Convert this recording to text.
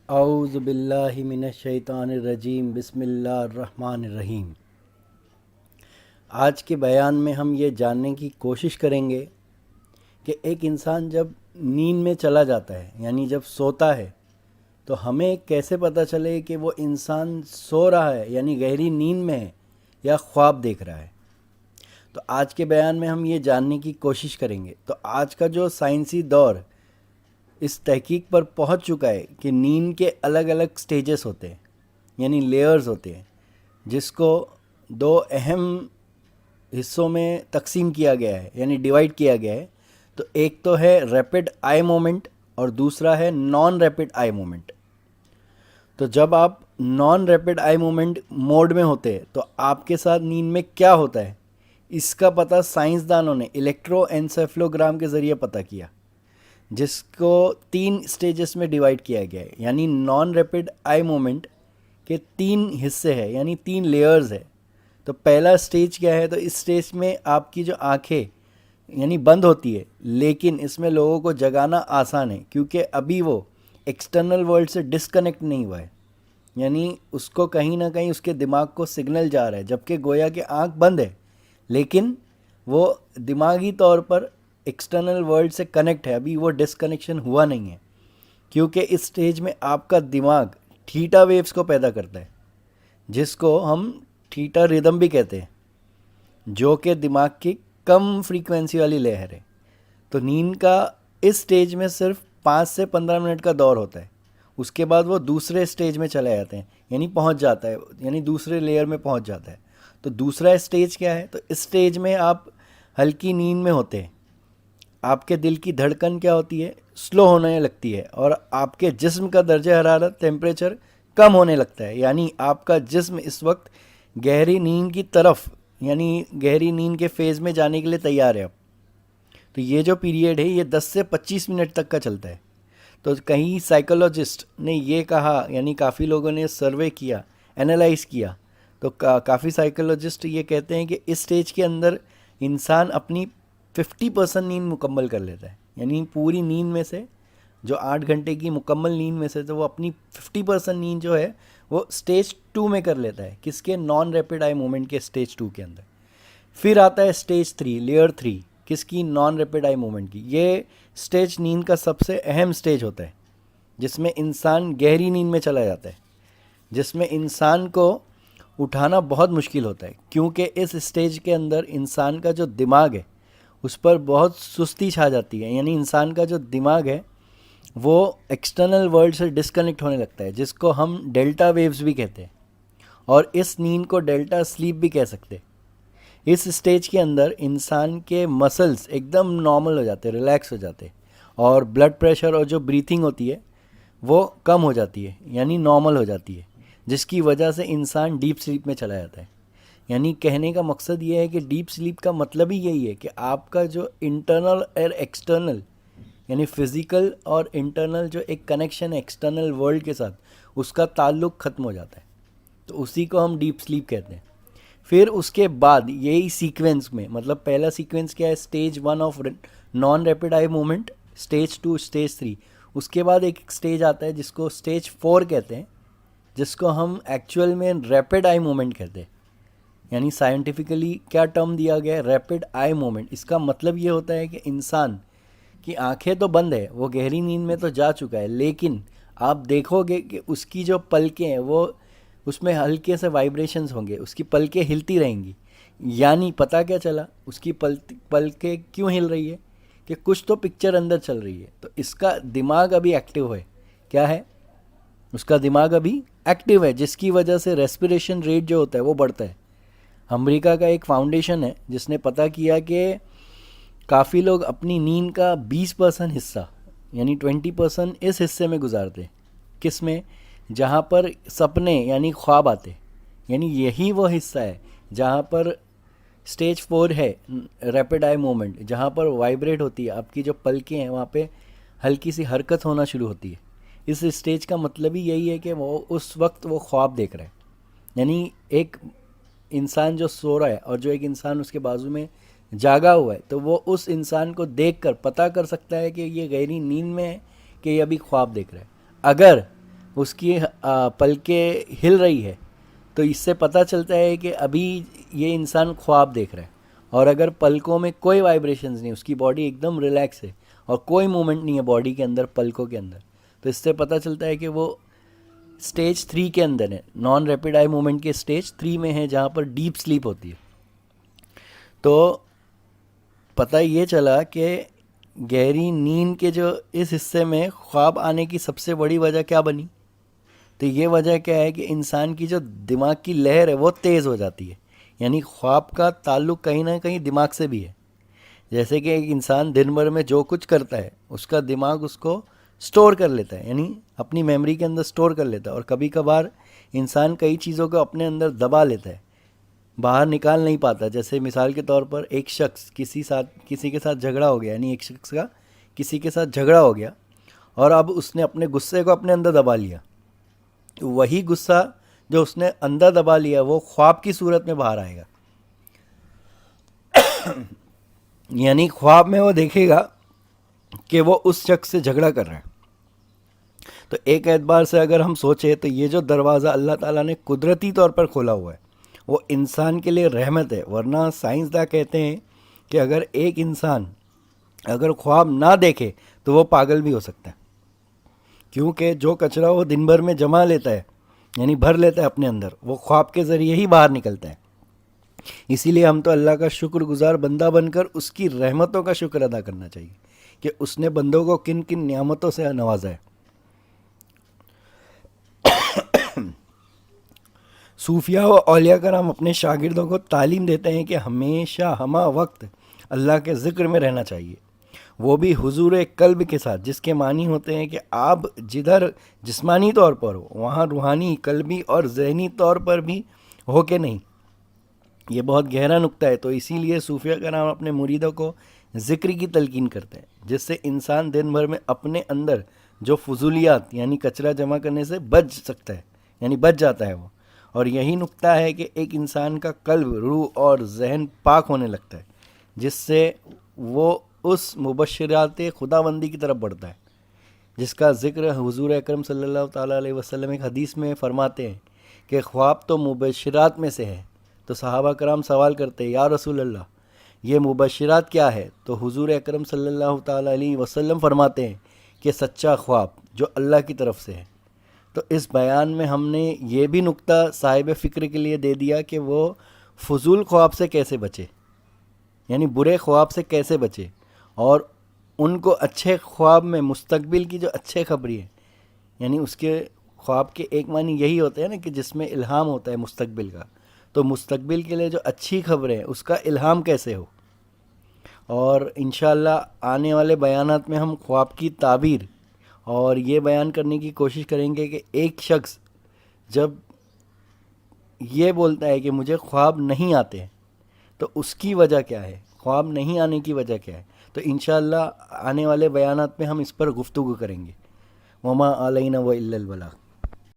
औज़ु बिल्लाहि मिनश शैतानिर रजीम बिस्मिल्लाहिर रहमानिर रहीम। आज के बयान में हम ये जानने की कोशिश करेंगे कि एक इंसान जब नींद में चला जाता है यानी जब सोता है तो हमें कैसे पता चले कि वो इंसान सो रहा है यानी गहरी नींद में है या ख्वाब देख रहा है। तो आज के बयान में हम ये जानने की कोशिश करेंगे। तो आज का जो साइंसी दौर इस तहकीक पर पहुंच चुका है कि नींद के अलग अलग स्टेजेस होते हैं यानी लेयर्स होते हैं, जिसको दो अहम हिस्सों में तकसीम किया गया है यानी डिवाइड किया गया है। तो एक तो है रैपिड आई मोमेंट और दूसरा है नॉन रैपिड आई मोमेंट। तो जब आप non rapid eye moment mode में होते हैं तो आपके साथ नींद में क्या होता है, इसका पता साइंसदानों ने इलेक्ट्रोएन्सेफेलोग्राम के ज़रिए पता किया, जिसको 3 स्टेजेस में डिवाइड किया गया है। यानी नॉन रैपिड आई मोमेंट के 3 हिस्से हैं यानी 3 लेयर्स है। तो पहला स्टेज क्या है, तो इस स्टेज में आपकी जो आंखें यानी बंद होती है, लेकिन इसमें लोगों को जगाना आसान है क्योंकि अभी वो एक्सटर्नल वर्ल्ड से डिस्कनेक्ट नहीं हुआ है, यानी उसको कहीं ना कहीं उसके दिमाग को सिग्नल जा रहा है, जबकि गोया कि आंख बंद है लेकिन वो दिमागी तौर पर एक्सटर्नल वर्ल्ड से कनेक्ट है। अभी वो डिस्कनेक्शन हुआ नहीं है क्योंकि इस स्टेज में आपका दिमाग थीटा वेव्स को पैदा करता है, जिसको हम थीटा रिदम भी कहते हैं, जो कि दिमाग की कम फ्रीक्वेंसी वाली लहर है। तो नींद का इस स्टेज में सिर्फ 5 से 15 मिनट का दौर होता है। उसके बाद वो दूसरे स्टेज में चले जाते हैं यानी पहुंच जाता है, यानी दूसरे लेयर में पहुंच जाता है। तो दूसरा स्टेज क्या है, तो इस स्टेज में आप हल्की नींद में होते हैं। आपके दिल की धड़कन क्या होती है, स्लो होने लगती है और आपके जिस्म का दर्जा हरारत टेम्परेचर कम होने लगता है, यानी आपका जिस्म इस वक्त गहरी नींद की तरफ यानी गहरी नींद के फेज़ में जाने के लिए तैयार है अब। तो ये जो पीरियड है ये 10 से 25 मिनट तक का चलता है। तो कई साइकोलॉजिस्ट ने ये कहा, यानी काफ़ी लोगों ने सर्वे किया, एनालाइज किया, तो काफ़ी साइकोलॉजिस्ट ये कहते हैं कि इस स्टेज के अंदर इंसान अपनी 50% नींद मुकम्मल कर लेता है। यानी पूरी नींद में से जो 8 घंटे की मुकम्मल नींद में से तो वो अपनी 50% नींद जो है वो स्टेज 2 में कर लेता है, किसके, नॉन रैपिड आई मूवमेंट के स्टेज 2 के अंदर। फिर आता है स्टेज 3, लेयर 3, किसकी, नॉन रैपिड आई मूवमेंट की। ये स्टेज नींद का सबसे अहम स्टेज होता है, जिसमें इंसान गहरी नींद में चला जाता है, जिसमें इंसान को उठाना बहुत मुश्किल होता है क्योंकि इस स्टेज के अंदर इंसान का जो दिमाग है उस पर बहुत सुस्ती छा जाती है। यानी इंसान का जो दिमाग है वो एक्सटर्नल वर्ल्ड से डिस्कनेक्ट होने लगता है, जिसको हम डेल्टा वेव्स भी कहते हैं, और इस नींद को डेल्टा स्लीप भी कह सकते हैं। इस स्टेज के अंदर इंसान के मसल्स एकदम नॉर्मल हो जाते हैं, रिलैक्स हो जाते हैं, और ब्लड प्रेशर और जो ब्रीथिंग होती है वो कम हो जाती है यानी नॉर्मल हो जाती है, जिसकी वजह से इंसान डीप स्लीप में चला जाता है। यानी कहने का मकसद ये है कि डीप स्लीप का मतलब ही यही है कि आपका जो इंटरनल और एक्सटर्नल यानी फिज़िकल और इंटरनल जो एक कनेक्शन है एक्सटर्नल वर्ल्ड के साथ, उसका ताल्लुक़ ख़त्म हो जाता है। तो उसी को हम डीप स्लीप कहते हैं। फिर उसके बाद यही सीक्वेंस में, मतलब पहला सीक्वेंस क्या है, stage 1 of non rapid eye movement, stage 2, stage 3। उसके बाद एक स्टेज आता है जिसको स्टेज 4 कहते हैं, जिसको हम एक्चुअल में रैपिड आई मूवमेंट कहते हैं। यानी साइंटिफिकली क्या टर्म दिया गया है, रैपिड आई मूवमेंट। इसका मतलब ये होता है कि इंसान की आंखें तो बंद है, वो गहरी नींद में तो जा चुका है, लेकिन आप देखोगे कि उसकी जो पलकें हैं वो उसमें हल्के से वाइब्रेशंस होंगे, उसकी पलकें हिलती रहेंगी। यानी पता क्या चला, उसकी पलकें क्यों हिल रही है, कि कुछ तो पिक्चर अंदर चल रही है। तो इसका दिमाग अभी एक्टिव है। क्या है, उसका दिमाग अभी एक्टिव है, जिसकी वजह से रेस्पिरेशन रेट जो होता है वो बढ़ता है। अमेरिका का एक फाउंडेशन है जिसने पता किया कि काफ़ी लोग अपनी नींद का 20% हिस्सा यानी 20% इस हिस्से में गुजारते हैं, किस में, जहाँ पर सपने यानी ख्वाब आते। यानी यही वो हिस्सा है जहाँ पर स्टेज 4 है, रैपिड आई मूवमेंट, जहाँ पर वाइब्रेट होती है आपकी जो पलकें हैं, वहाँ पे हल्की सी हरकत होना शुरू होती है। इस स्टेज का मतलब ही यही है कि वो उस वक्त वो ख्वाब देख रहा है। यानी एक इंसान जो सो रहा है और जो एक इंसान उसके बाजू में जागा हुआ है, तो वो उस इंसान को देखकर पता कर सकता है कि ये गहरी नींद में है कि ये अभी ख्वाब देख रहा है। अगर उसकी पलकें हिल रही है, तो इससे पता चलता है कि अभी ये इंसान ख्वाब देख रहा है। और अगर पलकों में कोई वाइब्रेशंस नहीं, उसकी बॉडी एकदम रिलैक्स है और कोई मूवमेंट नहीं है बॉडी के अंदर, पलकों के अंदर, तो इससे पता चलता है कि वो स्टेज 3 के अंदर है, नॉन रैपिड आई मूवमेंट के स्टेज 3 में है, जहाँ पर डीप स्लीप होती है। तो पता ये चला कि गहरी नींद के जो इस हिस्से में ख्वाब आने की सबसे बड़ी वजह क्या बनी? तो ये वजह क्या है कि इंसान की जो दिमाग की लहर है वो तेज़ हो जाती है। यानी ख्वाब का ताल्लुक कहीं ना कहीं दिमाग से भी है। जैसे कि एक इंसान दिन भर में जो कुछ करता है उसका दिमाग उसको स्टोर कर लेता है, यानी अपनी मेमोरी के अंदर स्टोर कर लेता है। और कभी कभार इंसान कई चीज़ों को अपने अंदर दबा लेता है, बाहर निकाल नहीं पाता। जैसे मिसाल के तौर पर एक शख्स किसी के साथ झगड़ा हो गया, यानी एक शख्स का किसी के साथ झगड़ा हो गया और अब उसने अपने गुस्से को अपने अंदर दबा लिया। तो वही गुस्सा जो उसने अंदर दबा लिया वो ख्वाब की सूरत में बाहर आएगा। यानी ख्वाब में वो देखेगा कि वो उस शख्स से झगड़ा कर रहा है। तो एक एतबार से अगर हम सोचें तो ये जो दरवाज़ा अल्लाह ताला ने कुदरती तौर पर खोला हुआ है वो इंसान के लिए रहमत है। वरना साइंसदान कहते हैं कि अगर एक इंसान अगर ख्वाब ना देखे तो वो पागल भी हो सकता है, क्योंकि जो कचरा वो दिन भर में जमा लेता है, यानी भर लेता है अपने अंदर, वो ख्वाब के ज़रिए ही बाहर निकलता है। इसीलिए हम तो अल्लाह का शुक्रगुजार बंदा बनकर उसकी रहमतों का शुक्र अदा करना चाहिए कि उसने बंदों को किन किन नियामतों से नवाजा है। सूफिया व औलिया कराम अपने शागिर्दों को तालीम देते हैं कि हमेशा हमा वक्त अल्लाह के ज़िक्र में रहना चाहिए, वो भी हुजूर कल्ब के साथ, जिसके मानी होते हैं कि आप जिधर जिस्मानी तौर पर हो वहाँ रूहानी, कल्बी और जहनी तौर पर भी हो के नहीं। ये बहुत गहरा नुक्ता है। तो इसीलिए सूफिया कराम अपने मुरीदों को ज़िक्र की तलकीन करते हैं, जिससे इंसान दिन भर में अपने अंदर जो फजूलियात यानी कचरा जमा करने से बच सकता है, यानी बच जाता है वो। और यही नुक्ता है कि एक इंसान का कल्ब, रूह और जहन पाक होने लगता है, जिससे वो उस मुबश्शिरात खुदाबंदी की तरफ बढ़ता है, जिसका ज़िक्र हुजूर अकरम सल्लल्लाहु ताला अलैहि वसल्लम एक हदीस में फरमाते हैं कि ख्वाब तो मुबश्शिरात में से है। तो सहाबा कराम सवाल करते हैं, या रसूल अल्लाह, ये मुबश्शिरात क्या है? तो हुजूर अकरम सल्लल्लाहु ताला अलैहि वसल्लम फरमाते हैं कि सच्चा ख्वाब जो अल्लाह की तरफ से है। तो इस बयान में हमने ये भी नुक्ता साहिब फ़िक्र के लिए दे दिया कि वो फजूल ख्वाब से कैसे बचे, यानी बुरे ख्वाब से कैसे बचे, और उनको अच्छे ख्वाब में मुस्तकबिल की जो अच्छे खबरी है, यानी उसके ख्वाब के एक मानी यही होता है ना कि जिसमें इल्हाम होता है मुस्तकबिल का। तो मुस्तकबिल के लिए जो अच्छी खबरें हैं उसका इल्हाम कैसे हो। और इंशाअल्लाह आने वाले बयानात में हम ख्वाब की ताबीर और ये बयान करने की कोशिश करेंगे कि एक शख्स जब ये बोलता है कि मुझे ख्वाब नहीं आते हैं तो उसकी वजह क्या है, ख्वाब नहीं आने की वजह क्या है। तो इंशाअल्लाह आने वाले बयानात में हम इस पर गुफ्तगू करेंगे। वमा अलैना व इल्लल बलाग।